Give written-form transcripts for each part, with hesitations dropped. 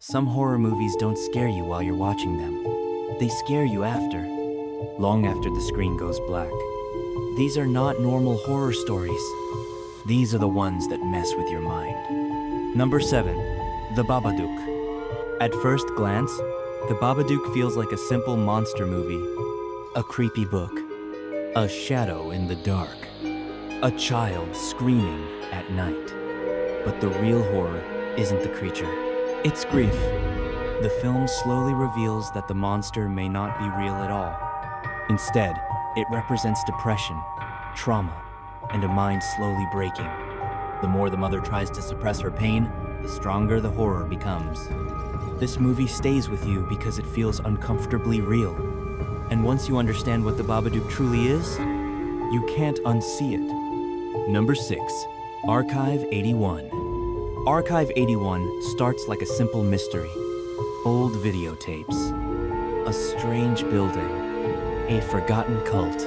Some horror movies don't scare you while you're watching them. They scare you after, long after the screen goes black. These are not normal horror stories. These are the ones that mess with your mind. Number 7. The Babadook. At first glance, The Babadook feels like a simple monster movie. A creepy book. A shadow in the dark. A child screaming at night. But the real horror isn't the creature. It's grief. The film slowly reveals that the monster may not be real at all. Instead, it represents depression, trauma, and a mind slowly breaking. The more the mother tries to suppress her pain, the stronger the horror becomes. This movie stays with you because it feels uncomfortably real. And once you understand what the Babadook truly is, you can't unsee it. Number 6. Archive 81. Archive 81 starts like a simple mystery. Old videotapes. A strange building. A forgotten cult.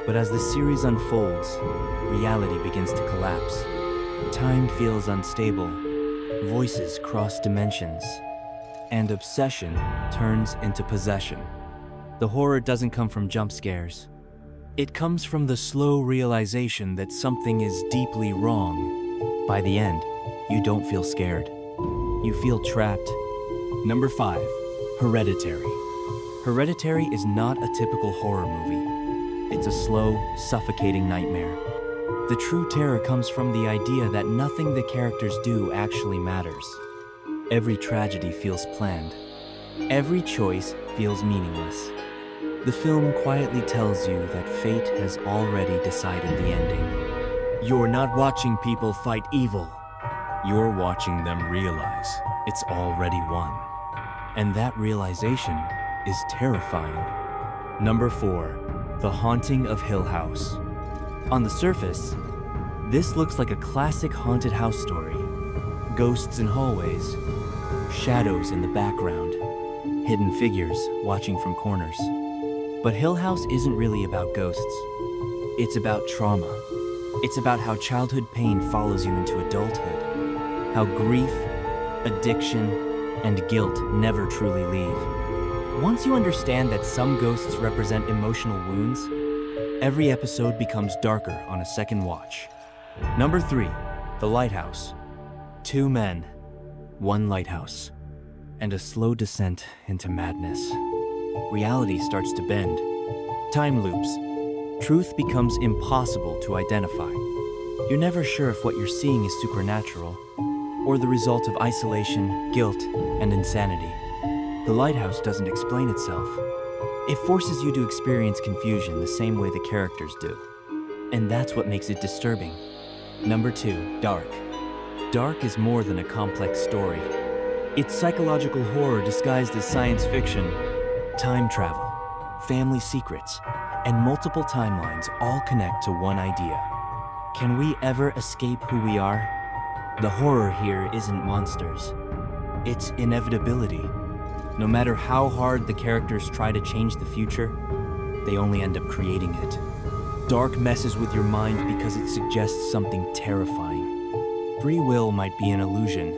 But as the series unfolds, reality begins to collapse. Time feels unstable. Voices cross dimensions. And obsession turns into possession. The horror doesn't come from jump scares. It comes from the slow realization that something is deeply wrong. By the end, you don't feel scared. You feel trapped. Number 5. Hereditary. Hereditary is not a typical horror movie. It's a slow, suffocating nightmare. The true terror comes from the idea that nothing the characters do actually matters. Every tragedy feels planned. Every choice feels meaningless. The film quietly tells you that fate has already decided the ending. You're not watching people fight evil. You're watching them realize it's already won. And that realization is terrifying. Number 4. The Haunting of Hill House. On the surface, this looks like a classic haunted house story. Ghosts in hallways, shadows in the background, hidden figures watching from corners. But Hill House isn't really about ghosts. It's about trauma. It's about how childhood pain follows you into adulthood. How grief, addiction, and guilt never truly leave. Once you understand that some ghosts represent emotional wounds, every episode becomes darker on a second watch. Number 3. The Lighthouse. 2 men, 1 lighthouse, and a slow descent into madness. Reality starts to bend. Time loops. Truth becomes impossible to identify. You're never sure if what you're seeing is supernatural or the result of isolation, guilt, and insanity. The Lighthouse doesn't explain itself. It forces you to experience confusion the same way the characters do. And that's what makes it disturbing. Number 2. Dark. Dark is more than a complex story. It's psychological horror disguised as science fiction. Time travel, family secrets, and multiple timelines all connect to one idea. Can we ever escape who we are? The horror here isn't monsters. It's inevitability. No matter how hard the characters try to change the future, they only end up creating it. Dark messes with your mind because it suggests something terrifying. Free will might be an illusion.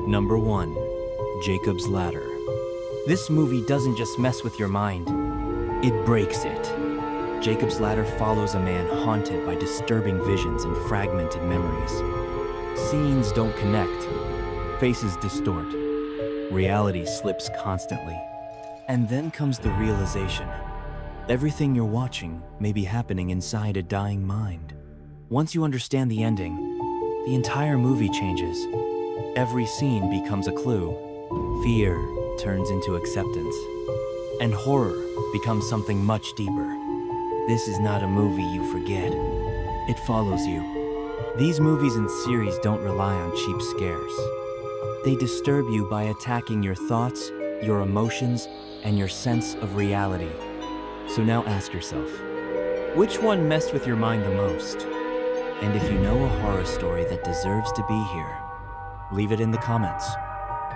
Number 1. Jacob's Ladder. This movie doesn't just mess with your mind, it breaks it. Jacob's Ladder follows a man haunted by disturbing visions and fragmented memories. Scenes don't connect, faces distort, reality slips constantly. And then comes the realization. Everything you're watching may be happening inside a dying mind. Once you understand the ending, the entire movie changes. Every scene becomes a clue. Fear turns into acceptance. And horror becomes something much deeper. This is not a movie you forget. It follows you. These movies and series don't rely on cheap scares. They disturb you by attacking your thoughts, your emotions, and your sense of reality. So now ask yourself, which one messed with your mind the most? And if you know a horror story that deserves to be here, leave it in the comments.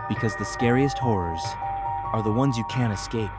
Because the scariest horrors are the ones you can't escape.